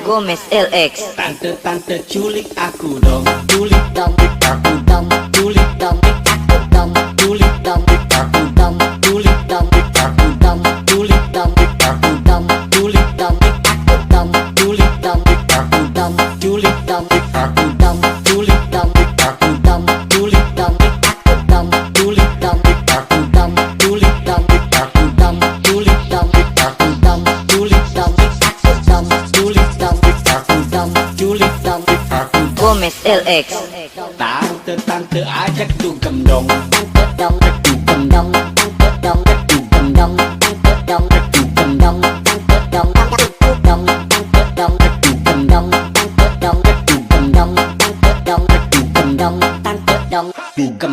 Gomez LX. Tante-tante culik aku dong, culik dong, aku dong, culik dong, aku dong, culik dong, aku dong, culik dong, aku dong, culik dong, aku dong, culik dong, aku dong, culik dong, aku dong, culik dong, aku dong, culik dong, aku dong, culik dong, aku dong, culik dong, aku dong, culik dong, aku dong, culik dong, aku dong, culik dong, aku dong, culik dong, aku dong, culik dong, aku Gomez LX. Tante-tante ajak dugem dong, tante dong, dugem dong, tante dong, dugem dong, tante dong, dugem dong, tante dong, aku dong, tante dong, dugem dong, tante dong, dugem dong, tante dong, dugem dong, tante dong, dugem